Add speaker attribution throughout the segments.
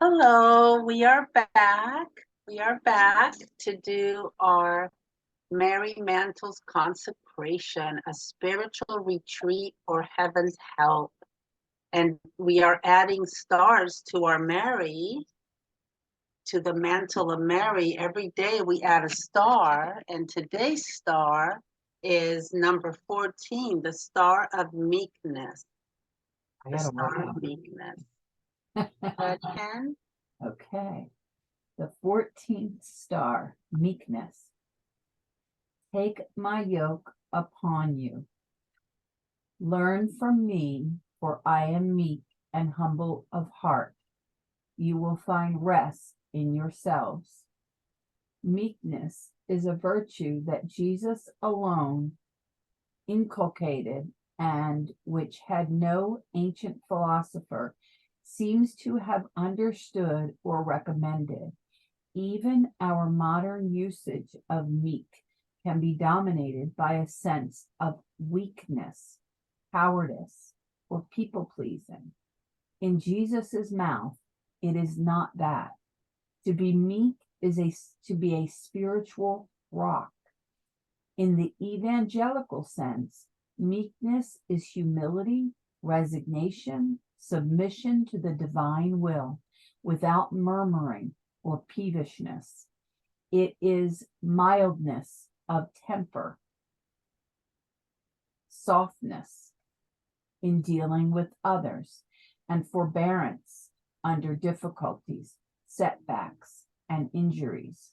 Speaker 1: Hello, we are back. We are back to do our Mary Mantle's Consecration, a spiritual retreat for heaven's help. And we are adding stars to our Mary, to the mantle of Mary. Every day we add a star, and today's star is number 14, the star of meekness. The star of meekness. Go ahead, Ken.
Speaker 2: Okay. The 14th star, meekness. Take my yoke upon you. Learn from me, for I am meek and humble of heart. You will find rest in yourselves. Meekness is a virtue that Jesus alone inculcated and which had no ancient philosopher seems to have understood or recommended. Even our modern usage of meek can be dominated by a sense of weakness, cowardice, or people-pleasing. In Jesus's mouth, it is not that. To be meek is to be a spiritual rock. In the evangelical sense, meekness is humility, resignation, submission to the divine will, without murmuring or peevishness. It is mildness of temper, softness in dealing with others, and forbearance under difficulties, setbacks, and injuries.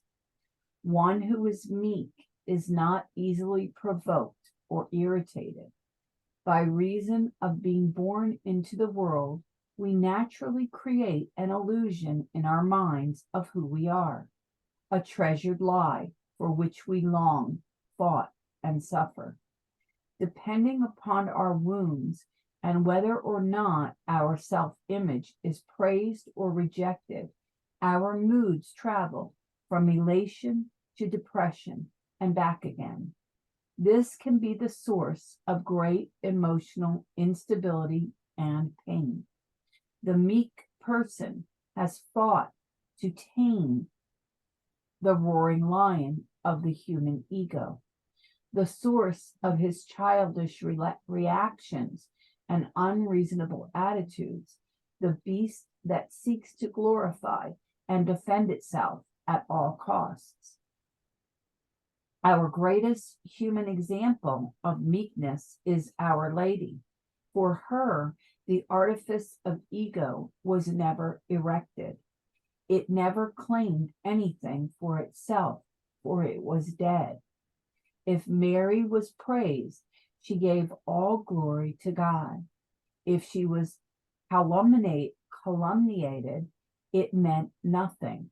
Speaker 2: One who is meek is not easily provoked or irritated. By reason of being born into the world, we naturally create an illusion in our minds of who we are, a treasured lie for which we long, fought, and suffer. Depending upon our wounds and whether or not our self-image is praised or rejected, our moods travel from elation to depression and back again. This can be the source of great emotional instability and pain. The meek person has fought to tame the roaring lion of the human ego, the source of his childish reactions and unreasonable attitudes, the beast that seeks to glorify and defend itself at all costs. Our greatest human example of meekness is Our Lady. For her, the artifice of ego was never erected. It never claimed anything for itself, for it was dead. If Mary was praised, she gave all glory to God. If she was calumniated, it meant nothing.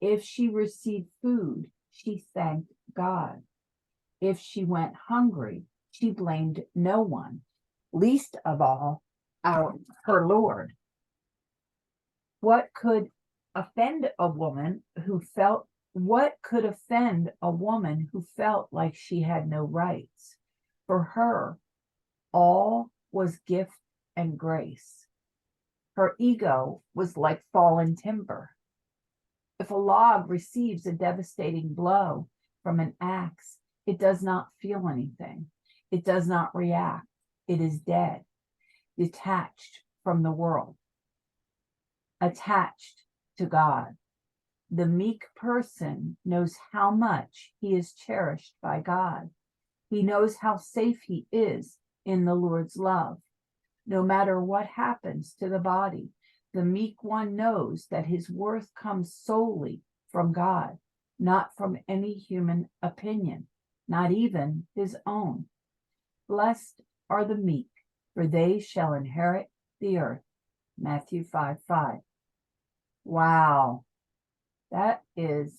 Speaker 2: If she received food, she thanked God. If she went hungry, she blamed no one, least of all her Lord. What could offend a woman who felt like she had no rights? For her, all was gift and grace. Her ego was like fallen timber. If a log receives a devastating blow from an axe, it does not feel anything. It does not react. It is dead, detached from the world, attached to God. The meek person knows how much he is cherished by God. He knows how safe he is in the Lord's love. No matter what happens to the body, the meek one knows that his worth comes solely from God, not from any human opinion, not even his own. Blessed are the meek, for they shall inherit the earth. Matthew 5:5. Wow, that is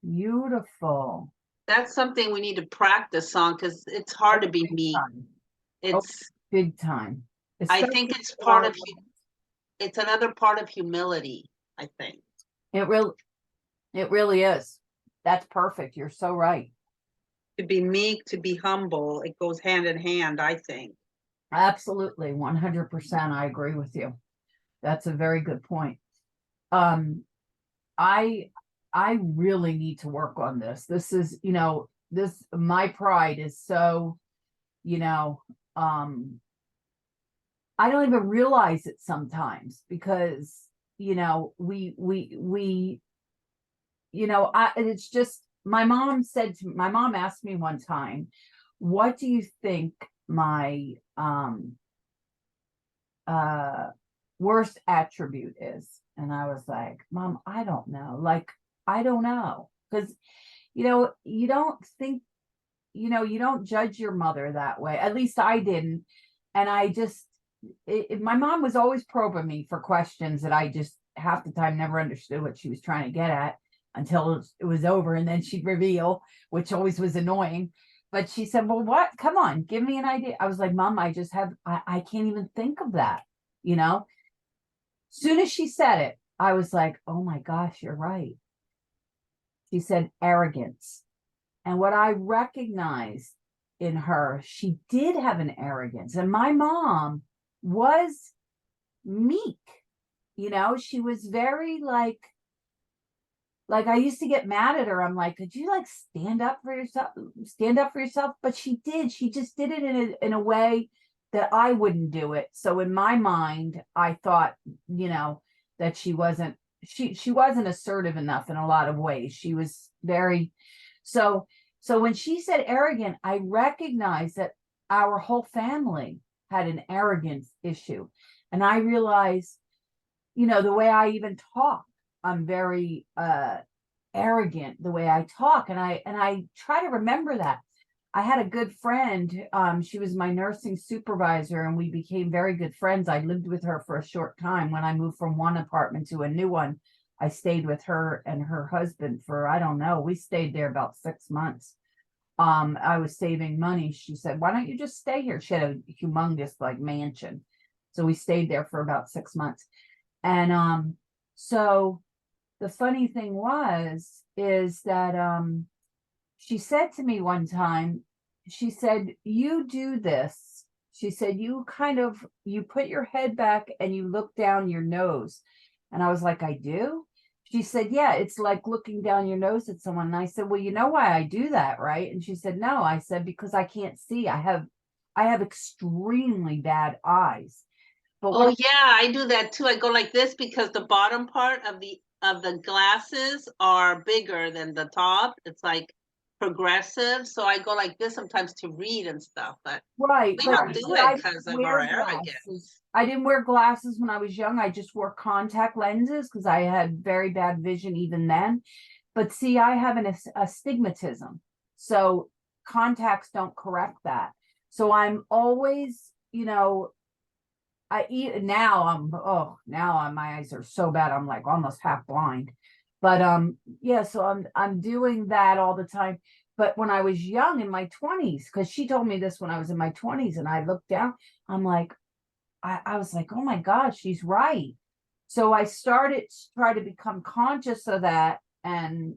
Speaker 2: beautiful.
Speaker 1: That's something we need to practice on because it's hard to be meek. It's
Speaker 2: big time.
Speaker 1: I think it's part of it's another part of humility, I think.
Speaker 2: It really is. That's perfect. You're so right.
Speaker 1: To be meek, to be humble, it goes hand in hand, I think.
Speaker 2: Absolutely, 100%. I agree with you. That's a very good point. I I really need to work on this. This is, this my pride is so, you know, I don't even realize it sometimes because, we it's just my mom asked me one time, what do you think my worst attribute is? And I was like, Mom, I don't know. Like, I don't know. Because, you don't think, you don't judge your mother that way. At least I didn't. And I just, my mom was always probing me for questions that I just half the time never understood what she was trying to get at until it was over. And then she'd reveal, which always was annoying. But she said, well, what? Come on, give me an idea. I was like, Mom, I can't even think of that, Soon as she said it, I was like, oh my gosh, you're right. She said arrogance. And what I recognized in her, she did have an arrogance. And my mom was meek. She was very like I used to get mad at her. I'm like, could you like stand up for yourself? Stand up for yourself. But she did. She just did it in a way that I wouldn't do it. So in my mind, I thought, that she wasn't assertive enough in a lot of ways. She was very so when she said arrogant, I recognized that our whole family had an arrogance issue. And I realized, the way I even talk, I'm very arrogant the way I talk. And I try to remember that. I had a good friend. She was my nursing supervisor, and we became very good friends. I lived with her for a short time. When I moved from one apartment to a new one, I stayed with her and her husband for, I don't know, we stayed there about 6 months. I was saving money. She said, why don't you just stay here? She had a humongous like mansion. So we stayed there for about 6 months. And so the funny thing is that she said to me one time, she said, you do this. She said, you put your head back and you look down your nose. And I was like, I do? She said, yeah, it's like looking down your nose at someone. And I said, well, you know why I do that, right? And she said, no. I said, because I can't see. I have extremely bad eyes. But
Speaker 1: Oh yeah, I do that too. I go like this because the bottom part of the glasses are bigger than the top. It's like progressive. So I go like this sometimes to read and stuff, but
Speaker 2: right,
Speaker 1: we
Speaker 2: but
Speaker 1: don't do it because of our arrogance.
Speaker 2: I didn't wear glasses when I was young. I just wore contact lenses because I had very bad vision even then. But see, I have an astigmatism, so contacts don't correct that. So I'm always, now my eyes are so bad I'm like almost half blind. But yeah, so I'm doing that all the time. But when I was young in my 20s, because she told me this when I was in my 20s, and I looked down, I'm like, I was like, oh my gosh, she's right. So I started to try to become conscious of that and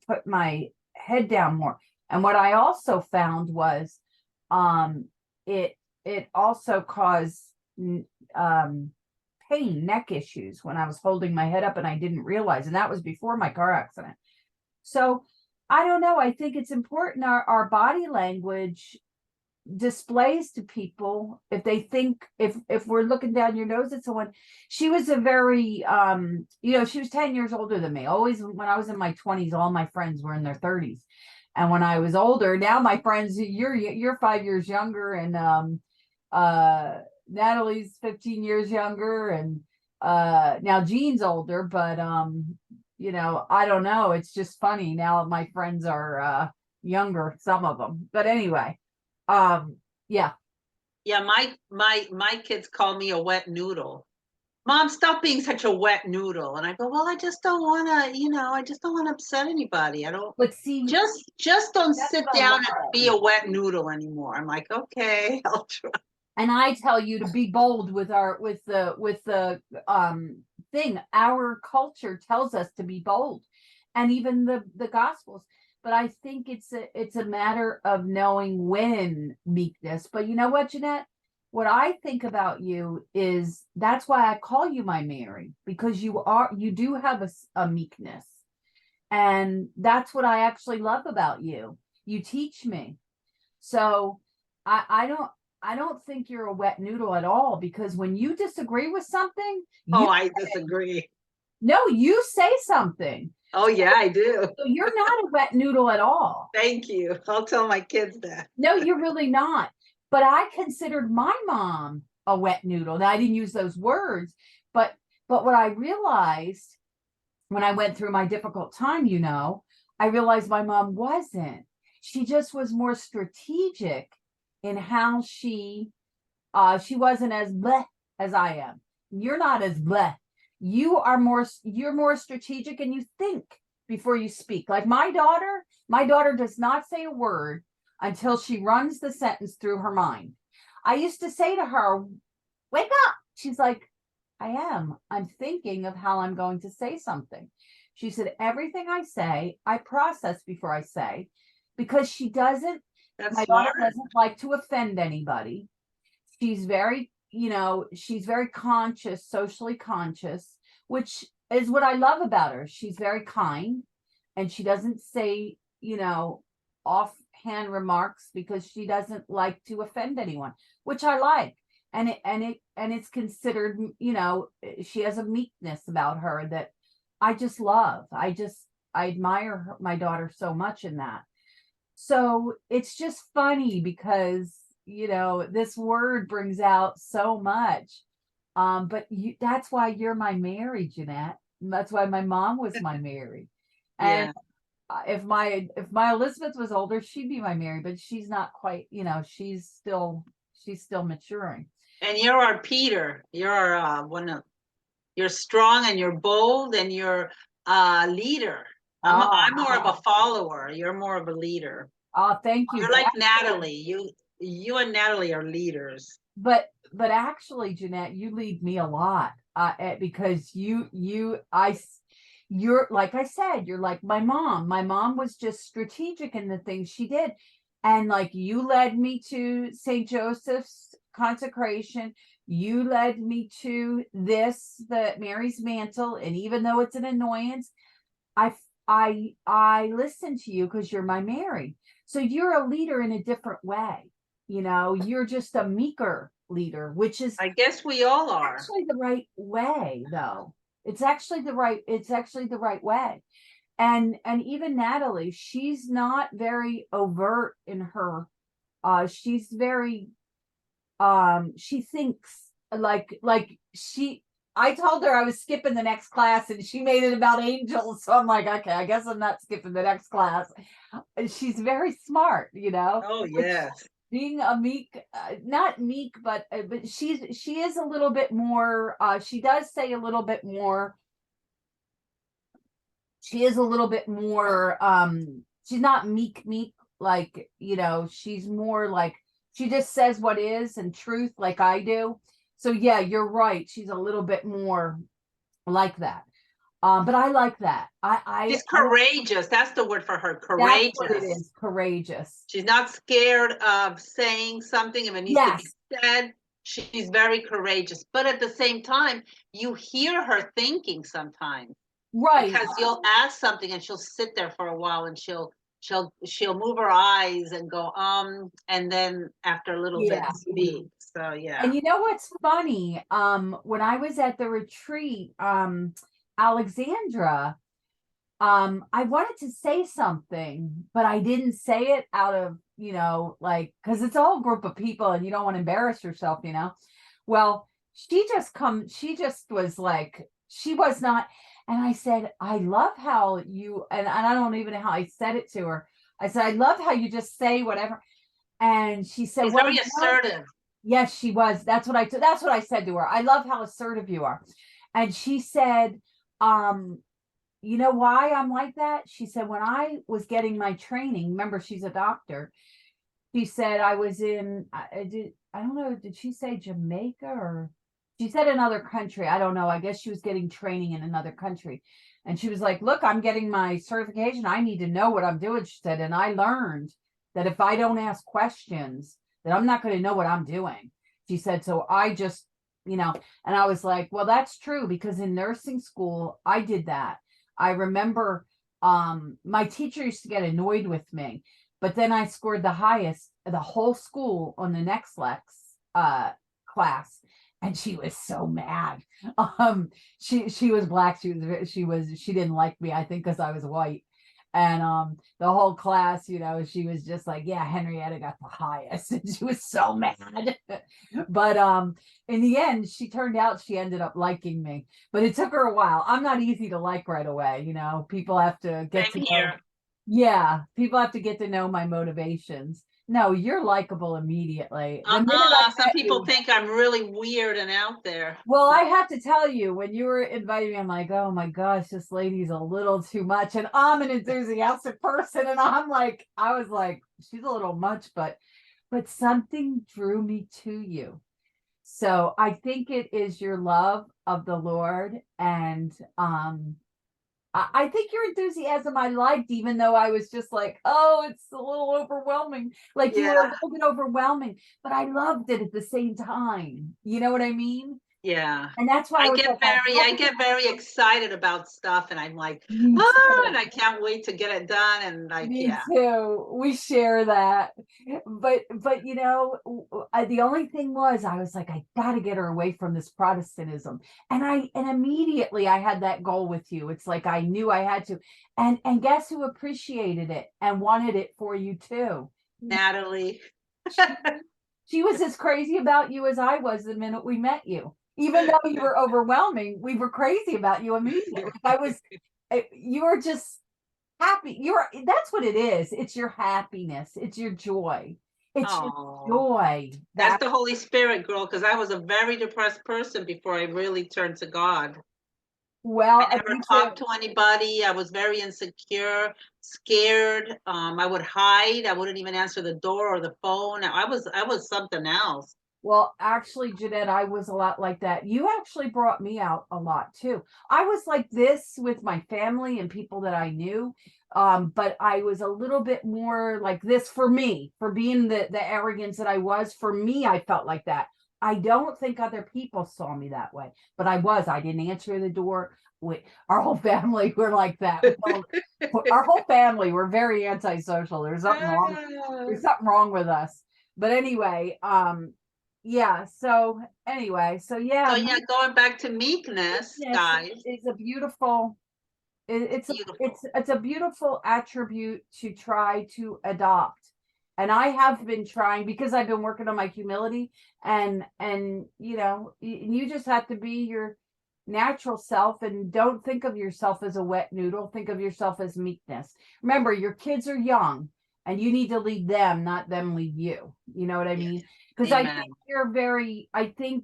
Speaker 2: put my head down more. And what I also found was it also caused pain, neck issues when I was holding my head up and I didn't realize. And that was before my car accident. So I don't know. I think it's important our body language displays to people if they think if we're looking down your nose at someone. She was a very she was 10 years older than me. Always when I was in my 20s, all my friends were in their 30s. And when I was older, now my friends, you're 5 years younger, and Natalie's 15 years younger, and now Jean's older, but I don't know. It's just funny now. My friends are younger, some of them. But anyway, yeah.
Speaker 1: Yeah, my kids call me a wet noodle. Mom, stop being such a wet noodle. And I go, well, I just don't want to, I just don't want to upset anybody. I don't.
Speaker 2: But see,
Speaker 1: just don't sit down and be a wet noodle anymore. I'm like, okay, I'll try.
Speaker 2: And I tell you to be bold with the thing. Our culture tells us to be bold, and even the Gospels. But I think it's a matter of knowing when meekness. But you know what, Jeanette? what I think about you is that's why I call you my Mary, because you do have a meekness. And that's what I actually love about you. You teach me. So I don't think you're a wet noodle at all, because when you disagree with something,
Speaker 1: Oh, I disagree.
Speaker 2: no, you say something.
Speaker 1: Oh, yeah, I do.
Speaker 2: So you're not a wet noodle at all.
Speaker 1: Thank you. I'll tell my kids that.
Speaker 2: No, you're really not. But I considered my mom a wet noodle. Now I didn't use those words, but what I realized when I went through my difficult time, I realized my mom wasn't. She just was more strategic in how she wasn't as bleh as I am. You're not as bleh. You're more strategic, and you think before you speak. Like my daughter does not say a word until she runs the sentence through her mind. I used to say to her, wake up. She's like, I'm thinking of how I'm going to say something. She said, everything I say, I process before I say, because my daughter doesn't like to offend anybody. She's very, she's very conscious, socially conscious, which is what I love about her. She's very kind, and she doesn't say, offhand remarks, because she doesn't like to offend anyone, which I like. And it's considered, she has a meekness about her that I just love. I admire my daughter so much in that. So it's just funny because, this word brings out so much. But that's why you're my Mary, Jeanette. That's why my mom was my Mary. And if my Elizabeth was older, she'd be my Mary, but she's not quite, she's still maturing.
Speaker 1: And you're our Peter. You're you're strong, and you're bold, and you're a leader. I'm more of a follower. You're more of a leader.
Speaker 2: Oh, thank you.
Speaker 1: You're like Natalie. You and Natalie are leaders.
Speaker 2: But actually, Jeanette, you lead me a lot, because you're like I said, you're like my mom. My mom was just strategic in the things she did. And like you led me to St. Joseph's consecration. You led me to the Mary's mantle. And even though it's an annoyance, I listen to you because you're my Mary. So you're a leader in a different way. You're just a meeker leader, which is,
Speaker 1: I guess we all are.
Speaker 2: Actually the right way, though. It's actually the right way. And even Natalie, she's not very overt in her. She's very, she thinks like I told her I was skipping the next class, and she made it about angels. So I'm like, okay, I guess I'm not skipping the next class. She's very smart,
Speaker 1: Oh, yes.
Speaker 2: Being a meek, not meek, but she is a little bit more, she does say a little bit more. She is a little bit more, she's not meek, like, she's more like, she just says what is and truth, like I do. So yeah, you're right. She's a little bit more like that. But I like that.
Speaker 1: She's courageous. That's the word for her. Courageous.
Speaker 2: That's what it is. Courageous.
Speaker 1: She's not scared of saying something if it needs to be said. She's very courageous. But at the same time, you hear her thinking sometimes.
Speaker 2: Right.
Speaker 1: Because you'll ask something and she'll sit there for a while, and she'll move her eyes and go, and then after a little bit speak. So yeah.
Speaker 2: And you know what's funny? When I was at the retreat, Alexandra, I wanted to say something, but I didn't say it out of, because it's a whole group of people and you don't want to embarrass yourself, Well, she just was like, she was not. And I said, I love how you, and I don't even know how I said it to her. I said, I love how you just say whatever. And she said,
Speaker 1: she's very assertive.
Speaker 2: Yes, she was. That's what I said to her. I love how assertive you are. And she said, you know why I'm like that? She said, when I was getting my training, remember she's a doctor. She said, I was in, I don't know, did she say Jamaica, or she said another country? I don't know. I guess she was getting training in another country. And she was like, look, I'm getting my certification. I need to know what I'm doing. She said, and I learned that if I don't ask questions, that I'm not going to know what I'm doing. She said, so I just, and I was like, well, that's true, because in nursing school, I did that. I remember my teacher used to get annoyed with me, but then I scored the highest of the whole school on the next class, and she was so mad. She was black. She didn't like me, I think, because I was white. And the whole class, she was just like, yeah, Henrietta got the highest. And she was so mad. But in the end, she ended up liking me. But it took her a while. I'm not easy to like right away. People have to get to know. Yeah, people have to get to know my motivations. No, you're likable immediately. The minute I
Speaker 1: Some
Speaker 2: met
Speaker 1: people
Speaker 2: you,
Speaker 1: think I'm really weird and out there.
Speaker 2: well, I have to tell you, when you were inviting me, I'm like, oh my gosh, this lady's a little too much. And I'm an enthusiastic person. And I was like, she's a little much, but something drew me to you. So I think it is your love of the Lord. And I think your enthusiasm I liked, even though I was just like, oh, it's a little overwhelming. Like, you were a little bit overwhelming, but I loved it at the same time. You know what I mean?
Speaker 1: Yeah.
Speaker 2: And that's why
Speaker 1: I get very excited about stuff, and I'm like,
Speaker 2: me
Speaker 1: oh,
Speaker 2: too.
Speaker 1: and I can't wait to get it done. And
Speaker 2: Me too. We share that. But the only thing was, I was like, I got to get her away from this Protestantism. And immediately I had that goal with you. It's like I knew I had to. And guess who appreciated it and wanted it for you too?
Speaker 1: Natalie.
Speaker 2: She was as crazy about you as I was the minute we met you. Even though you were overwhelming, we were crazy about you immediately. You were just happy. That's what it is. It's your happiness. It's your joy. It's your joy.
Speaker 1: That's the Holy Spirit, girl, because I was a very depressed person before I really turned to God.
Speaker 2: Well,
Speaker 1: I never talked to anybody. I was very insecure, scared. I would hide. I wouldn't even answer the door or the phone. I was something else.
Speaker 2: Well, actually, Jeanette, I was a lot like that. You actually brought me out a lot too. I was like this with my family and people that I knew. But I was a little bit more like this for me, for being the arrogance that I was. For me, I felt like that. I don't think other people saw me that way, but I didn't answer the door. Our whole family were like that. Our whole family were very antisocial. There's something wrong with us. But anyway, yeah. So anyway, yeah.
Speaker 1: So yeah, going back to meekness, guys.
Speaker 2: It's a beautiful. It's a beautiful attribute to try to adopt. And I have been trying, because I've been working on my humility, and you just have to be your natural self, and don't think of yourself as a wet noodle. Think of yourself as meekness. Remember, your kids are young and you need to lead them, not them lead you. You know what I mean? Because I think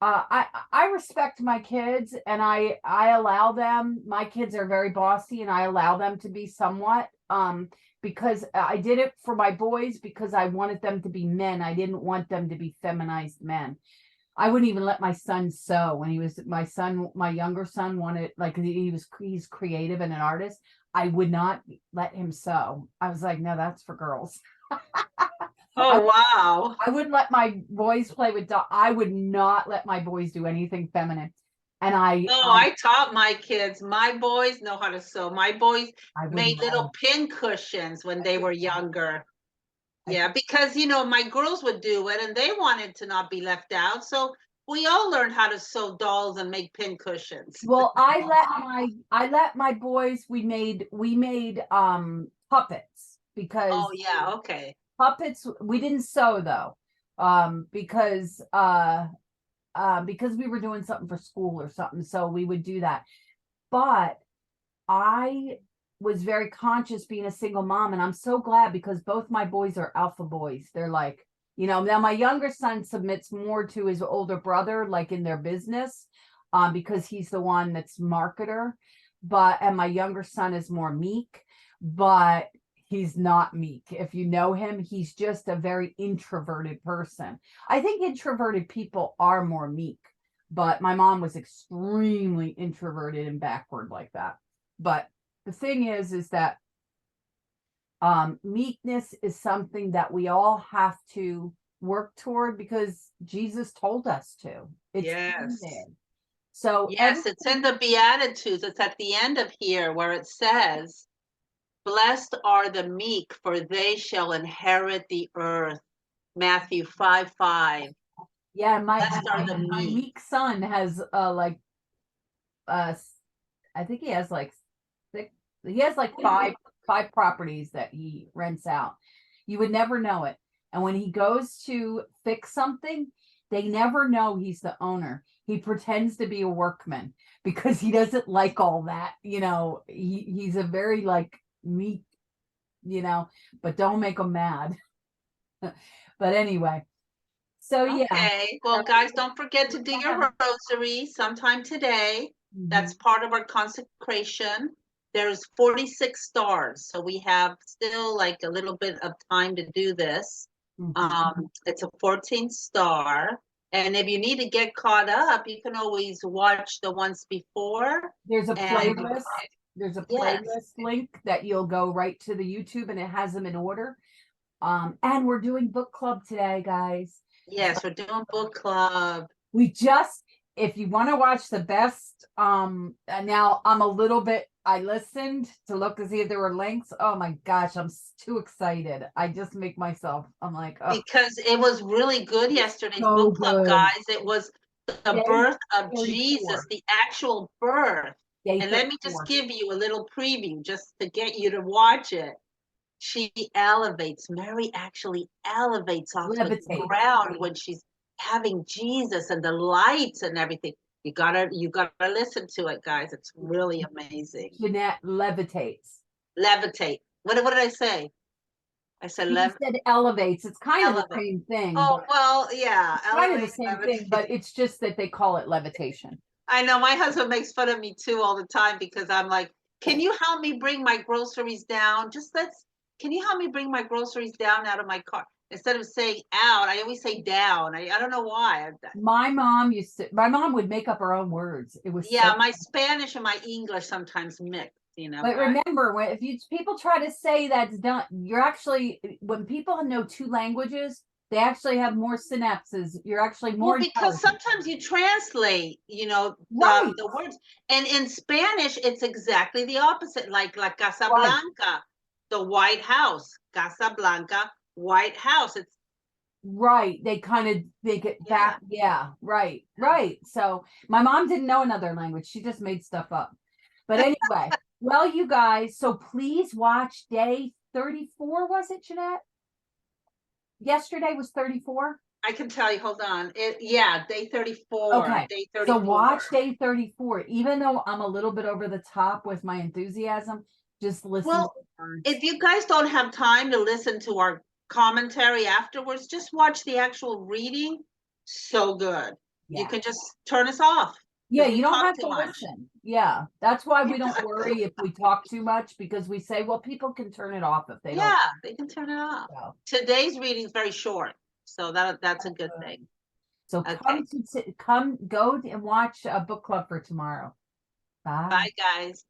Speaker 2: I respect my kids, and I allow them. My kids are very bossy, and I allow them to be somewhat, because I did it for my boys, because I wanted them to be men. I didn't want them to be feminized men. I wouldn't even let my son sew. When my younger son wanted, like, he's creative and an artist. I would not let him sew. I was like, no, that's for girls.
Speaker 1: Oh, wow.
Speaker 2: I wouldn't let my boys play with dolls. I would not let my boys do anything feminine. And
Speaker 1: I taught my kids. My boys know how to sew. My boys made little pin cushions when they were younger. Yeah, because my girls would do it, and they wanted to not be left out. So we all learned how to sew dolls and make pin cushions.
Speaker 2: Well, I let my boys. We made puppets, because
Speaker 1: oh yeah, okay.
Speaker 2: Puppets, we didn't sew though, because we were doing something for school or something, so we would do that. But I was very conscious being a single mom, and I'm so glad, because both my boys are alpha boys. They're like, now my younger son submits more to his older brother, like in their business, because he's the one that's marketer. And my younger son is more meek, but he's not meek. If you know him, he's just a very introverted person. I think introverted people are more meek, but my mom was extremely introverted and backward like that. But the thing is that meekness is something that we all have to work toward because Jesus told us to. It's in
Speaker 1: Yes.
Speaker 2: there. So
Speaker 1: Yes, it's in the Beatitudes. It's at the end of here where it says, blessed are the meek, for they shall inherit the earth. Matthew 5:5.
Speaker 2: yeah, my
Speaker 1: Blessed are the
Speaker 2: my
Speaker 1: meek.
Speaker 2: meek son has like I think he has like five properties that he rents out. You would never know it. And when he goes to fix something, they never know he's the owner. He pretends to be a workman because he doesn't like all that. He's a very like meek, but don't make him mad. But anyway, so yeah.
Speaker 1: Okay. Well, guys, don't forget to do your rosary sometime today.
Speaker 2: Mhm.
Speaker 1: That's part of our consecration. There's 46 stars, so we have still like a little bit of time to do this. It's a 14 star. And if you need to get caught up, you can always watch the ones before.
Speaker 2: There's a
Speaker 1: And-
Speaker 2: playlist. There's a
Speaker 1: Yes.
Speaker 2: playlist link that you'll go right to the YouTube and it has them in order. And we're doing book club today, guys.
Speaker 1: Yes, we're doing book club.
Speaker 2: If you want to watch the best, and now I listened to look to see if there were links. Oh my gosh, I'm too excited. I just make myself, I'm like, oh,
Speaker 1: Because it was really good yesterday's
Speaker 2: so
Speaker 1: book club,
Speaker 2: good.
Speaker 1: guys. It was the
Speaker 2: Day
Speaker 1: birth of
Speaker 2: 34.
Speaker 1: Jesus, the actual birth.
Speaker 2: Day
Speaker 1: And let me
Speaker 2: 34.
Speaker 1: just give you a little preview just to get you to watch it. Mary actually elevates off the
Speaker 2: Levitates.
Speaker 1: ground when she's having Jesus and the lights and everything. You gotta listen to it, guys. It's really amazing.
Speaker 2: Jeanette levitates.
Speaker 1: Levitate. What did I say? I said
Speaker 2: You said elevates. It's kind of the
Speaker 1: Elevate.
Speaker 2: same thing.
Speaker 1: Oh, well, yeah.
Speaker 2: It's kind of the
Speaker 1: Elevate,
Speaker 2: same
Speaker 1: levitate.
Speaker 2: thing, but it's just that they call it levitation.
Speaker 1: I know my husband makes fun of me too all the time because I'm like, can you help me bring my groceries down? Can you help me bring my groceries down out of my car? Instead of saying out, I always say down. I don't know why.
Speaker 2: My mom would make up her own words. It was
Speaker 1: My Spanish and my English sometimes mix,
Speaker 2: But remember, if people try to say that's done, when people know two languages, they actually have more synapses. You're actually more
Speaker 1: because sometimes you translate,
Speaker 2: right.
Speaker 1: the words. And in Spanish, it's exactly the opposite. Like La Casa
Speaker 2: Right.
Speaker 1: Blanca, the White House. Casa Blanca, White House. It's
Speaker 2: right. They kind of make it back. Yeah. Right. So my mom didn't know another language. She just made stuff up. But anyway, well, you guys, so please watch day 34. Was it, Jeanette? Yesterday was 34.
Speaker 1: I can tell you. Hold on. Day 34.
Speaker 2: Okay.
Speaker 1: Day 34.
Speaker 2: So watch day 34. Even though I'm a little bit over the top with my enthusiasm, just listen.
Speaker 1: Well, if you guys don't have time to listen to our commentary afterwards, just watch the actual reading. So good. Yeah. You can just turn us off.
Speaker 2: Yeah, you don't have to listen. Yeah, that's why we don't worry if we talk too much, because we say, well, people can turn it off if they don't.
Speaker 1: Yeah, they can turn it off. So. Today's reading is very short, so that's a good thing.
Speaker 2: So come go and watch a book club for tomorrow. Bye.
Speaker 1: Bye, guys.